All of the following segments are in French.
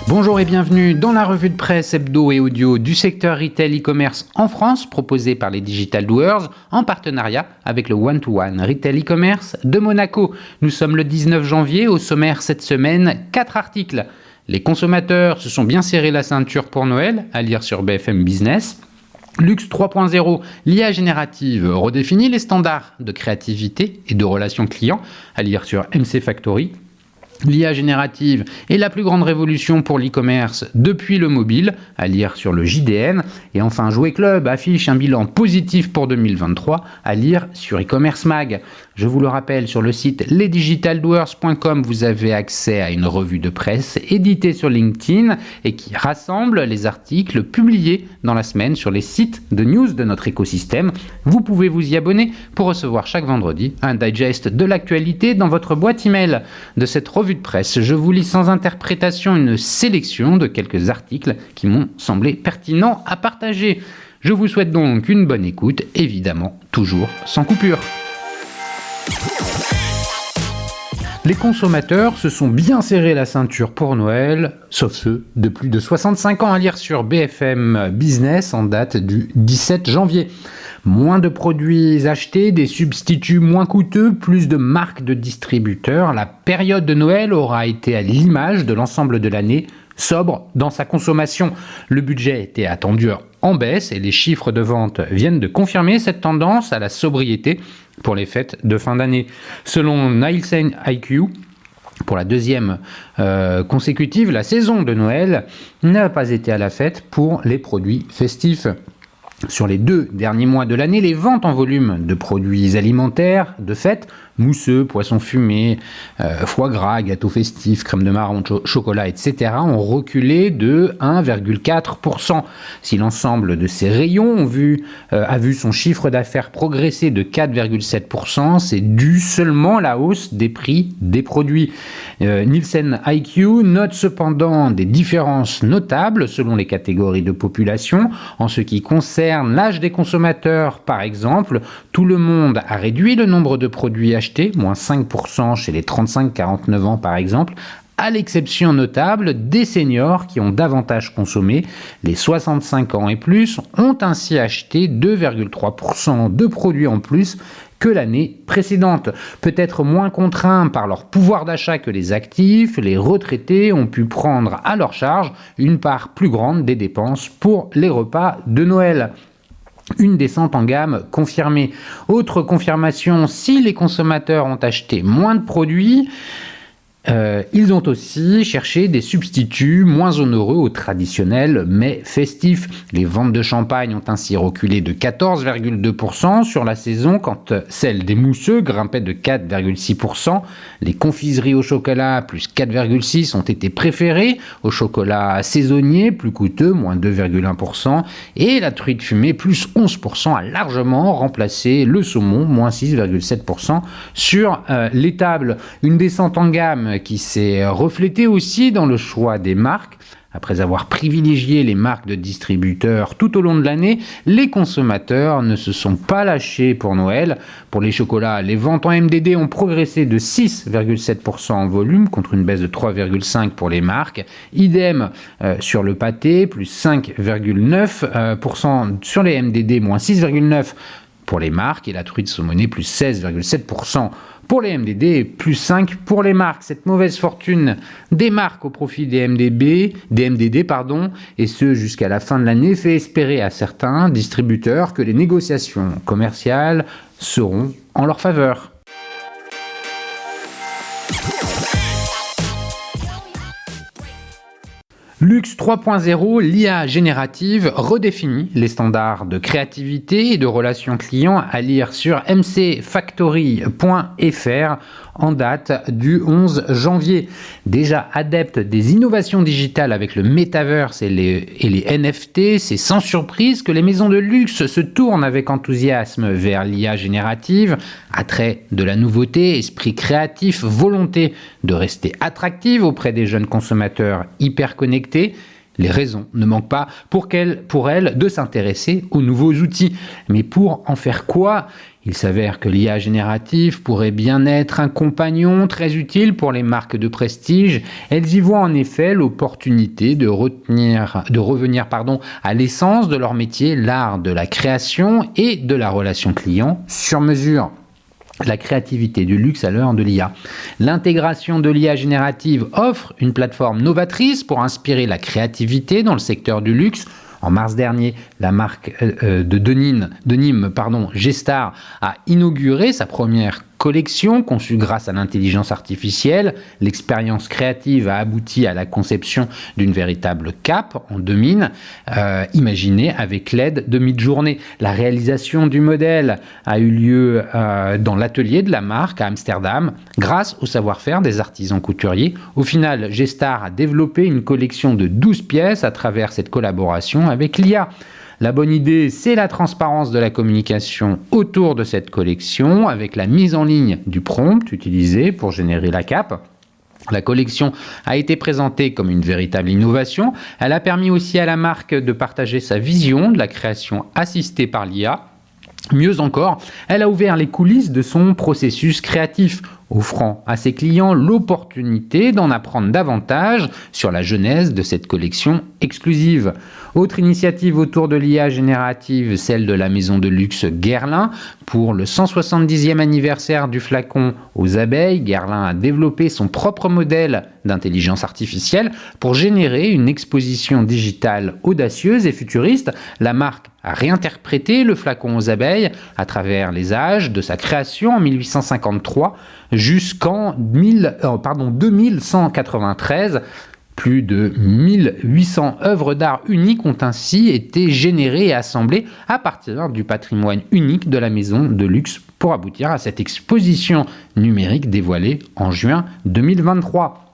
Bonjour et bienvenue dans la revue de presse hebdo et audio du secteur retail e-commerce en France, proposée par les Digital Doers en partenariat avec le One-to-One Retail e-commerce de Monaco. Nous sommes le 19 janvier, au sommaire cette semaine, 4 articles. Les consommateurs se sont bien serré la ceinture pour Noël, à lire sur BFM Business. Luxe 3.0, l'IA générative redéfinit les standards de créativité et de relations clients, à lire sur MC Factory. L'IA générative est la plus grande révolution pour l'e-commerce depuis le mobile, à lire sur le JDN. Et enfin, Jouet Club affiche un bilan positif pour 2023, à lire sur e-commerce mag. Je vous le rappelle, sur le site lesdigitaldoers.com, vous avez accès à une revue de presse éditée sur LinkedIn et qui rassemble les articles publiés dans la semaine sur les sites de news de notre écosystème. Vous pouvez vous y abonner pour recevoir chaque vendredi un digest de l'actualité dans votre boîte email. De cette revue de presse, je vous lis sans interprétation une sélection de quelques articles qui m'ont semblé pertinents à partager. Je vous souhaite donc une bonne écoute, évidemment toujours sans coupure. Les consommateurs se sont bien serré la ceinture pour Noël, sauf ceux de plus de 65 ans, à lire sur BFM Business en date du 17 janvier. Moins de produits achetés, des substituts moins coûteux, plus de marques de distributeurs. La période de Noël aura été à l'image de l'ensemble de l'année, sobre dans sa consommation. Le budget était attendu en baisse et les chiffres de vente viennent de confirmer cette tendance à la sobriété pour les fêtes de fin d'année. Selon Nielsen IQ, pour la deuxième consécutive, la saison de Noël n'a pas été à la fête pour les produits festifs. Sur les 2 derniers mois de l'année, les ventes en volume de produits alimentaires de fête, mousseux, poissons fumés, foie gras, gâteaux festifs, crème de marron, chocolat, etc. ont reculé de 1,4%. Si l'ensemble de ces rayons a vu son chiffre d'affaires progresser de 4,7%, c'est dû seulement à la hausse des prix des produits. Nielsen IQ note cependant des différences notables selon les catégories de population. En ce qui concerne l'âge des consommateurs, par exemple, tout le monde a réduit le nombre de produits achetés, moins 5% chez les 35-49 ans par exemple, à l'exception notable des seniors qui ont davantage consommé. Les 65 ans et plus ont ainsi acheté 2,3% de produits en plus que l'année précédente. Peut-être moins contraints par leur pouvoir d'achat que les actifs, les retraités ont pu prendre à leur charge une part plus grande des dépenses pour les repas de Noël. Une descente en gamme confirmée. Autre confirmation, si les consommateurs ont acheté moins de produits, ils ont aussi cherché des substituts moins onéreux aux traditionnels mais festifs. Les ventes de champagne ont ainsi reculé de 14,2% sur la saison, quand celles des mousseux grimpaient de 4,6%. Les confiseries au chocolat, plus 4,6%, ont été préférées au chocolat saisonnier, plus coûteux, moins 2,1%. Et la truite fumée, plus 11%, a largement remplacé le saumon, moins 6,7% sur les tables. Une descente en gamme qui s'est reflétée aussi dans le choix des marques. Après avoir privilégié les marques de distributeurs tout au long de l'année, les consommateurs ne se sont pas lâchés pour Noël. Pour les chocolats, les ventes en MDD ont progressé de 6,7% en volume, contre une baisse de 3,5% pour les marques. Idem sur le pâté, plus 5,9% sur les MDD, moins 6,9% pour les marques, et la truite saumonée, plus 16,7% pour les MDD et plus 5 pour les marques. Cette mauvaise fortune des marques au profit des MDD, et ce jusqu'à la fin de l'année, fait espérer à certains distributeurs que les négociations commerciales seront en leur faveur. Luxe 3.0, l'IA générative redéfinit les standards de créativité et de relations clients, à lire sur mcfactory.fr en date du 11 janvier. Déjà adepte des innovations digitales avec le Metaverse et les NFT, c'est sans surprise que les maisons de luxe se tournent avec enthousiasme vers l'IA générative. Attrait de la nouveauté, esprit créatif, volonté de rester attractive auprès des jeunes consommateurs hyper connectés. Les raisons ne manquent pas pour elle de s'intéresser aux nouveaux outils. Mais pour en faire quoi ? Il s'avère que l'IA générative pourrait bien être un compagnon très utile pour les marques de prestige. Elles y voient en effet l'opportunité de revenir à l'essence de leur métier, l'art de la création et de la relation client sur mesure. La créativité du luxe à l'heure de l'IA. L'intégration de l'IA générative offre une plateforme novatrice pour inspirer la créativité dans le secteur du luxe. En mars dernier, la marque de Nîmes, G-Star, a inauguré sa première collection conçue grâce à l'intelligence artificielle. L'expérience créative a abouti à la conception d'une véritable cape en 2000, imaginée avec l'aide de Midjourney. La réalisation du modèle a eu lieu dans l'atelier de la marque à Amsterdam, grâce au savoir-faire des artisans couturiers. Au final, G-Star a développé une collection de 12 pièces à travers cette collaboration avec l'IA. La bonne idée, c'est la transparence de la communication autour de cette collection avec la mise en ligne du prompt utilisé pour générer la cape. La collection a été présentée comme une véritable innovation. Elle a permis aussi à la marque de partager sa vision de la création assistée par l'IA. Mieux encore, elle a ouvert les coulisses de son processus créatif, offrant à ses clients l'opportunité d'en apprendre davantage sur la genèse de cette collection exclusive. Autre initiative autour de l'IA générative, celle de la maison de luxe Guerlain. Pour le 170e anniversaire du flacon aux abeilles, Guerlain a développé son propre modèle d'intelligence artificielle pour générer une exposition digitale audacieuse et futuriste. La marque a réinterprété le flacon aux abeilles à travers les âges de sa création en 1853 jusqu'en 2193. Plus de 1800 œuvres d'art uniques ont ainsi été générées et assemblées à partir du patrimoine unique de la maison de luxe pour aboutir à cette exposition numérique dévoilée en juin 2023.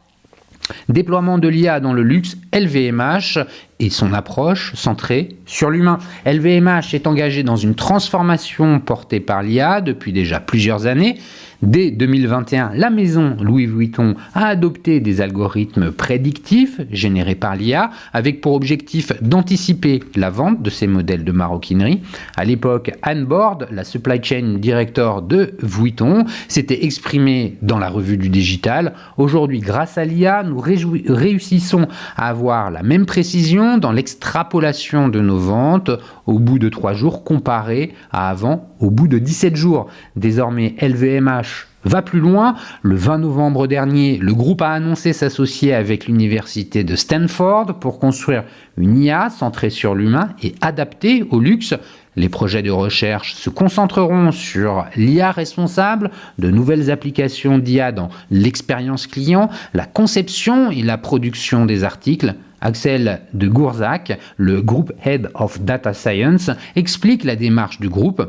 Déploiement de l'IA dans le luxe, LVMH et son approche centrée sur l'humain. LVMH est engagé dans une transformation portée par l'IA depuis déjà plusieurs années. Dès 2021, la maison Louis Vuitton a adopté des algorithmes prédictifs générés par l'IA avec pour objectif d'anticiper la vente de ces modèles de maroquinerie. À l'époque, Anne Borde, la supply chain director de Vuitton, s'était exprimée dans la revue du digital. Aujourd'hui, grâce à l'IA, nous réussissons à avoir la même précision dans l'extrapolation de nos ventes au bout de 3 jours comparé à avant au bout de 17 jours. Désormais, LVMH va plus loin. Le 20 novembre dernier, le groupe a annoncé s'associer avec l'université de Stanford pour construire une IA centrée sur l'humain et adaptée au luxe. Les projets de recherche se concentreront sur l'IA responsable, de nouvelles applications d'IA dans l'expérience client, la conception et la production des articles. Axel de Gourzac, le Group Head of Data Science, explique la démarche du groupe.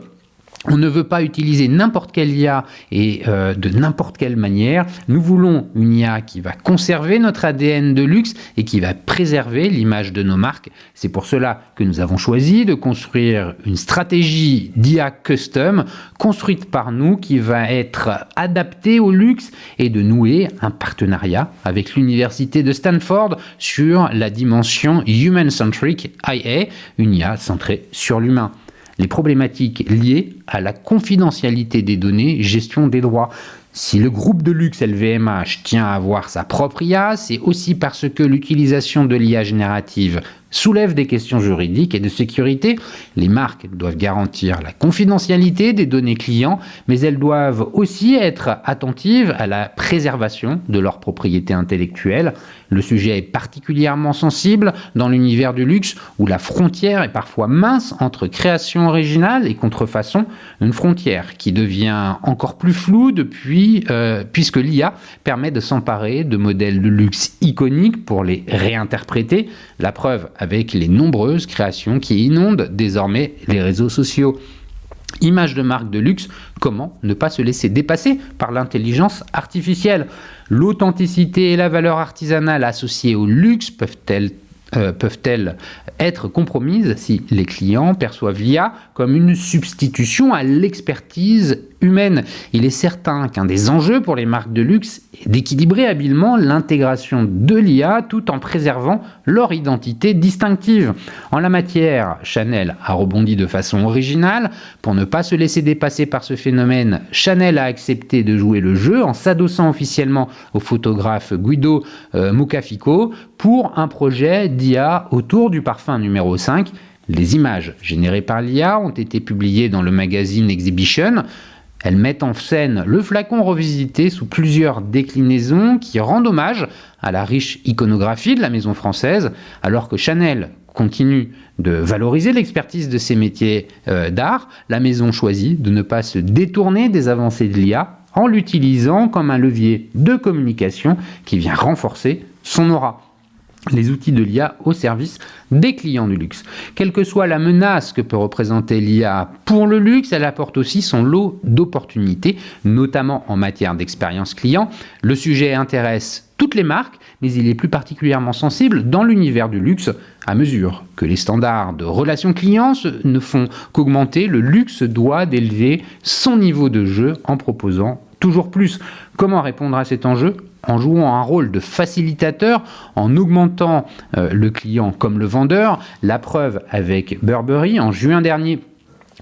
On ne veut pas utiliser n'importe quelle IA et de n'importe quelle manière. Nous voulons une IA qui va conserver notre ADN de luxe et qui va préserver l'image de nos marques. C'est pour cela que nous avons choisi de construire une stratégie d'IA custom construite par nous qui va être adaptée au luxe et de nouer un partenariat avec l'université de Stanford sur la dimension Human-Centric IA, une IA centrée sur l'humain. Les problématiques liées à la confidentialité des données, gestion des droits. Si le groupe de luxe LVMH tient à avoir sa propre IA, c'est aussi parce que l'utilisation de l'IA générative soulève des questions juridiques et de sécurité. Les marques doivent garantir la confidentialité des données clients, mais elles doivent aussi être attentives à la préservation de leur propriété intellectuelle. Le sujet est particulièrement sensible dans l'univers du luxe où la frontière est parfois mince entre création originale et contrefaçon, une frontière qui devient encore plus floue puisque l'IA permet de s'emparer de modèles de luxe iconiques pour les réinterpréter. La preuve avec les nombreuses créations qui inondent désormais les réseaux sociaux. Image de marque de luxe, comment ne pas se laisser dépasser par l'intelligence artificielle ? L'authenticité et la valeur artisanale associées au luxe peuvent-elles être compromises si les clients perçoivent l'IA comme une substitution à l'expertise humaine. Il est certain qu'un des enjeux pour les marques de luxe est d'équilibrer habilement l'intégration de l'IA tout en préservant leur identité distinctive. En la matière, Chanel a rebondi de façon originale. Pour ne pas se laisser dépasser par ce phénomène, Chanel a accepté de jouer le jeu en s'adossant officiellement au photographe Guido Mucafico pour un projet d'IA autour du parfum numéro 5. Les images générées par l'IA ont été publiées dans le magazine Exhibition. Elles mettent en scène le flacon revisité sous plusieurs déclinaisons qui rendent hommage à la riche iconographie de la maison française, alors que Chanel continue de valoriser l'expertise de ses métiers d'art. La maison choisit de ne pas se détourner des avancées de l'IA en l'utilisant comme un levier de communication qui vient renforcer son aura. Les outils de l'IA au service des clients du luxe. Quelle que soit la menace que peut représenter l'IA pour le luxe, elle apporte aussi son lot d'opportunités, notamment en matière d'expérience client. Le sujet intéresse toutes les marques, mais il est plus particulièrement sensible dans l'univers du luxe. À mesure que les standards de relations clients ne font qu'augmenter, le luxe doit d'élever son niveau de jeu en proposant toujours plus. Comment répondre à cet enjeu ? En jouant un rôle de facilitateur, en augmentant le client comme le vendeur. La preuve avec Burberry, en juin dernier,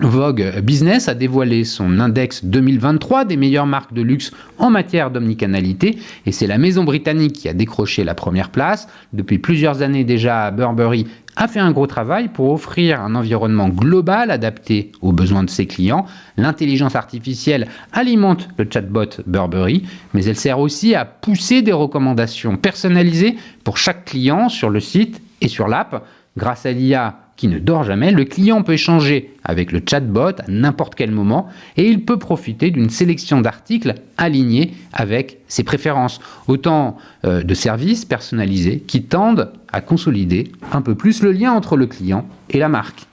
Vogue Business a dévoilé son index 2023 des meilleures marques de luxe en matière d'omnicanalité et c'est la maison britannique qui a décroché la première place. Depuis plusieurs années déjà, Burberry a fait un gros travail pour offrir un environnement global adapté aux besoins de ses clients. L'intelligence artificielle alimente le chatbot Burberry, mais elle sert aussi à pousser des recommandations personnalisées pour chaque client sur le site et sur l'app. Grâce à l'IA qui ne dort jamais, le client peut échanger avec le chatbot à n'importe quel moment et il peut profiter d'une sélection d'articles alignés avec ses préférences. Autant de services personnalisés qui tendent à consolider un peu plus le lien entre le client et la marque.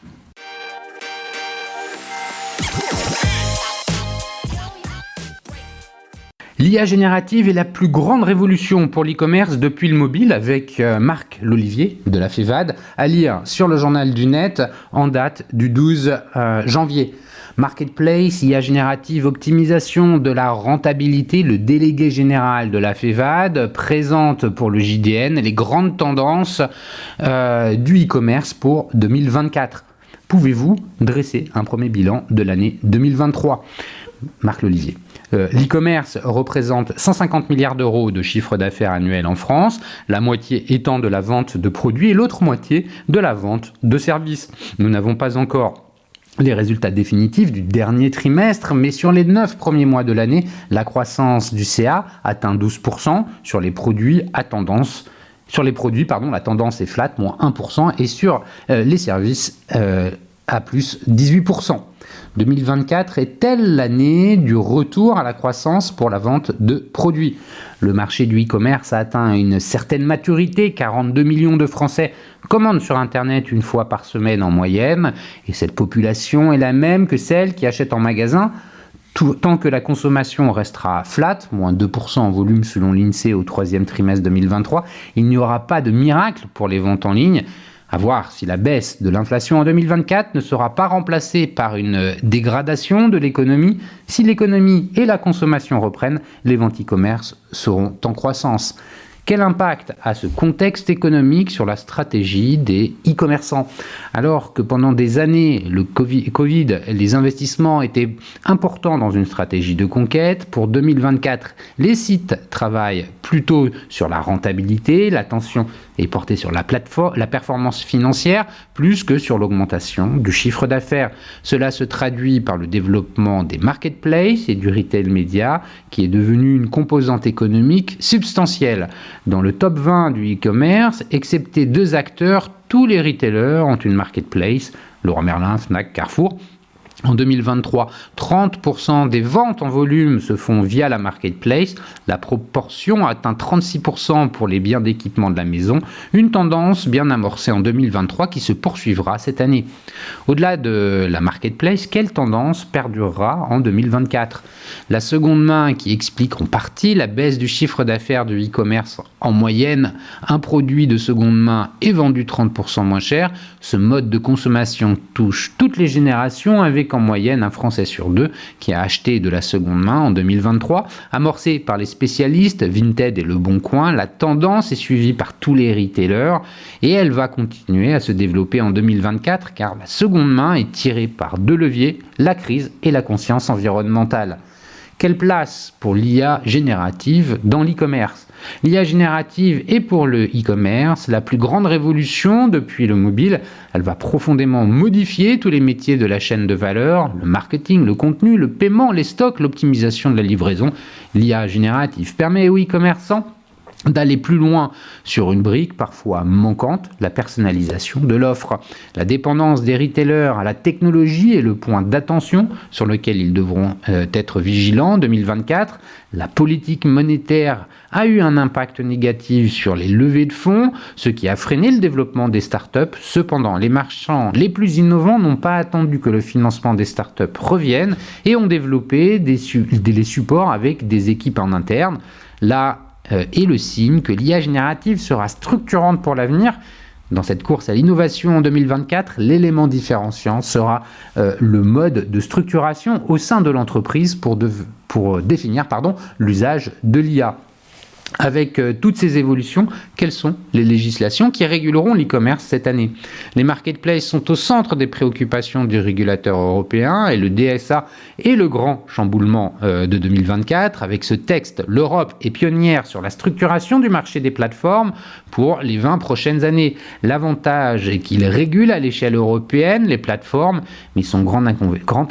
L'IA générative est la plus grande révolution pour l'e-commerce depuis le mobile avec Marc Lolivier de la FEVAD à lire sur le journal du net en date du 12 janvier. Marketplace, IA générative, optimisation de la rentabilité, le délégué général de la FEVAD présente pour le JDN les grandes tendances du e-commerce pour 2024. Pouvez-vous dresser un premier bilan de l'année 2023 ? Marc Lolivier. L'e-commerce représente 150 milliards d'euros de chiffre d'affaires annuel en France, la moitié étant de la vente de produits et l'autre moitié de la vente de services. Nous n'avons pas encore les résultats définitifs du dernier trimestre, mais sur les 9 premiers mois de l'année, la croissance du CA atteint 12%, sur les produits à tendance. Sur les produits, la tendance est flat, moins 1%, et sur les services à plus 18%. 2024 est-elle l'année du retour à la croissance pour la vente de produits ? Le marché du e-commerce a atteint une certaine maturité. 42 millions de Français commandent sur Internet une fois par semaine en moyenne. Et cette population est la même que celle qui achète en magasin. Tant que la consommation restera flat, moins 2% en volume selon l'INSEE au troisième trimestre 2023, il n'y aura pas de miracle pour les ventes en ligne. À voir si la baisse de l'inflation en 2024 ne sera pas remplacée par une dégradation de l'économie. Si l'économie et la consommation reprennent, les ventes e-commerce seront en croissance. Quel impact a ce contexte économique sur la stratégie des e-commerçants ? Alors que pendant des années, le Covid, les investissements étaient importants dans une stratégie de conquête, pour 2024, les sites travaillent plutôt sur la rentabilité, l'attention est portée sur la performance financière, plus que sur l'augmentation du chiffre d'affaires. Cela se traduit par le développement des marketplaces et du retail média, qui est devenu une composante économique substantielle. Dans le top 20 du e-commerce, excepté 2 acteurs, tous les retailers ont une marketplace, Leroy Merlin, Fnac, Carrefour. En 2023, 30% des ventes en volume se font via la marketplace. La proportion atteint 36% pour les biens d'équipement de la maison, une tendance bien amorcée en 2023 qui se poursuivra cette année. Au-delà de la marketplace, quelle tendance perdurera en 2024 ? La seconde main qui explique en partie la baisse du chiffre d'affaires du e-commerce. En moyenne, un produit de seconde main est vendu 30% moins cher. Ce mode de consommation touche toutes les générations avec qu'en moyenne un Français sur deux qui a acheté de la seconde main en 2023. Amorcée par les spécialistes Vinted et Le Bon Coin, la tendance est suivie par tous les retailers et elle va continuer à se développer en 2024 car la seconde main est tirée par deux leviers, la crise et la conscience environnementale. Quelle place pour l'IA générative dans l'e-commerce ? L'IA générative est pour le e-commerce la plus grande révolution depuis le mobile. Elle va profondément modifier tous les métiers de la chaîne de valeur, le marketing, le contenu, le paiement, les stocks, l'optimisation de la livraison. L'IA générative permet aux e-commerçants d'aller plus loin sur une brique parfois manquante, la personnalisation de l'offre. La dépendance des retailers à la technologie est le point d'attention sur lequel ils devront être vigilants en 2024. La politique monétaire a eu un impact négatif sur les levées de fonds, ce qui a freiné le développement des startups. Cependant, les marchands les plus innovants n'ont pas attendu que le financement des startups revienne et ont développé des supports avec des équipes en interne. Là est le signe que l'IA générative sera structurante pour l'avenir. Dans cette course à l'innovation en 2024, l'élément différenciant sera le mode de structuration au sein de l'entreprise pour définir l'usage de l'IA. Avec toutes ces évolutions, quelles sont les législations qui réguleront l'e-commerce cette année ? Les marketplaces sont au centre des préoccupations du régulateur européen et le DSA est le grand chamboulement de 2024. Avec ce texte, l'Europe est pionnière sur la structuration du marché des plateformes pour les 20 prochaines années. L'avantage est qu'il régule à l'échelle européenne les plateformes, mais son grand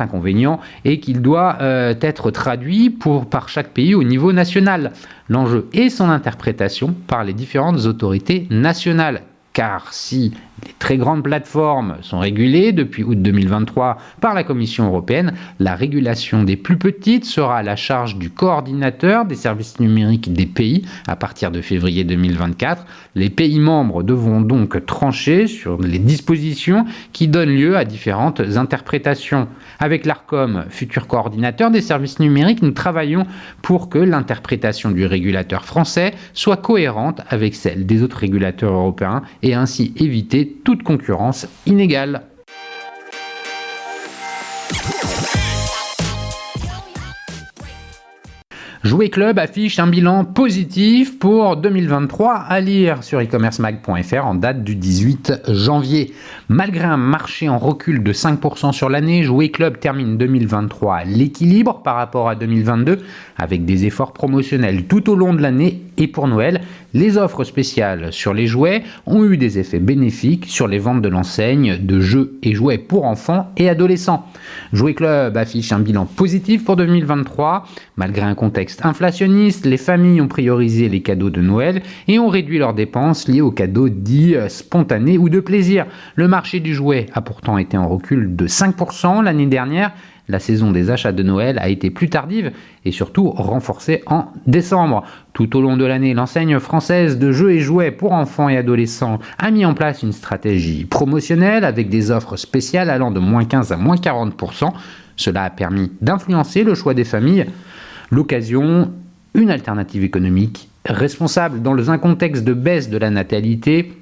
inconvénient est qu'il doit être traduit par chaque pays au niveau national. L'enjeu est son interprétation par les différentes autorités nationales. Car si les très grandes plateformes sont régulées depuis août 2023 par la Commission européenne, la régulation des plus petites sera à la charge du coordinateur des services numériques des pays à partir de février 2024. Les pays membres devront donc trancher sur les dispositions qui donnent lieu à différentes interprétations. Avec l'ARCOM, futur coordinateur des services numériques, nous travaillons pour que l'interprétation du régulateur français soit cohérente avec celle des autres régulateurs européens et ainsi éviter toute concurrence inégale. Jouet Club affiche un bilan positif pour 2023 à lire sur e-commercemag.fr en date du 18 janvier. Malgré un marché en recul de 5% sur l'année, Jouet Club termine 2023 à l'équilibre par rapport à 2022 avec des efforts promotionnels tout au long de l'année et pour Noël. Les offres spéciales sur les jouets ont eu des effets bénéfiques sur les ventes de l'enseigne de jeux et jouets pour enfants et adolescents. Jouet Club affiche un bilan positif pour 2023. Malgré un contexte inflationniste, les familles ont priorisé les cadeaux de Noël et ont réduit leurs dépenses liées aux cadeaux dits spontanés ou de plaisir. Le marché du jouet a pourtant été en recul de 5% l'année dernière. La saison des achats de Noël a été plus tardive et surtout renforcée en décembre. Tout au long de l'année, l'enseigne française de jeux et jouets pour enfants et adolescents a mis en place une stratégie promotionnelle avec des offres spéciales allant de moins 15 à moins 40%. Cela a permis d'influencer le choix des familles. L'occasion, une alternative économique responsable dans un contexte de baisse de la natalité.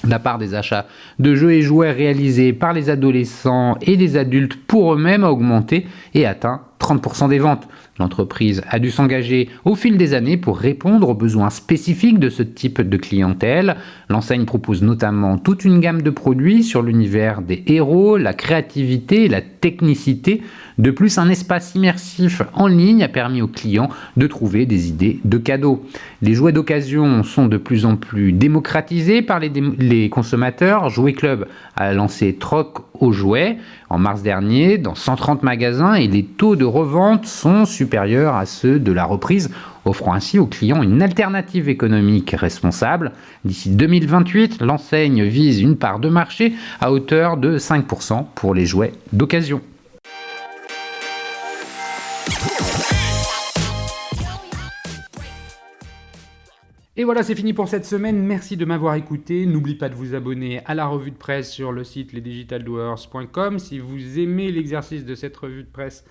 La part des achats de jeux et jouets réalisés par les adolescents et les adultes pour eux-mêmes a augmenté et atteint 30% des ventes. L'entreprise a dû s'engager au fil des années pour répondre aux besoins spécifiques de ce type de clientèle. L'enseigne propose notamment toute une gamme de produits sur l'univers des héros, la créativité et la technicité. De plus, un espace immersif en ligne a permis aux clients de trouver des idées de cadeaux. Les jouets d'occasion sont de plus en plus démocratisés par les consommateurs. Jouet Club a lancé Troc aux jouets en mars dernier dans 130 magasins et les taux de revente sont supérieurs à ceux de la reprise, offrant ainsi aux clients une alternative économique responsable. D'ici 2028, l'enseigne vise une part de marché à hauteur de 5% pour les jouets d'occasion. Et voilà, c'est fini pour cette semaine. Merci de m'avoir écouté. N'oubliez pas de vous abonner à la revue de presse sur le site lesdigitaldoers.com. Si vous aimez l'exercice de cette revue de presse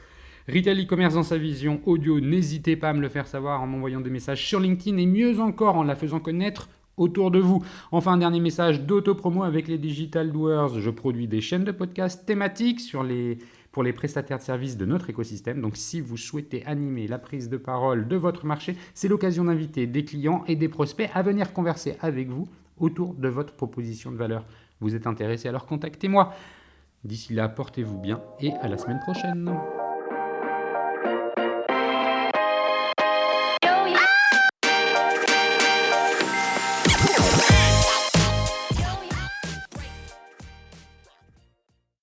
Retail e-commerce dans sa vision audio, n'hésitez pas à me le faire savoir en m'envoyant des messages sur LinkedIn et mieux encore en la faisant connaître autour de vous. Enfin, un dernier message d'auto-promo avec les Digital Doers. Je produis des chaînes de podcasts thématiques pour les prestataires de services de notre écosystème. Donc si vous souhaitez animer la prise de parole de votre marché, c'est l'occasion d'inviter des clients et des prospects à venir converser avec vous autour de votre proposition de valeur. Vous êtes intéressé, alors contactez-moi. D'ici là, portez-vous bien et à la semaine prochaine.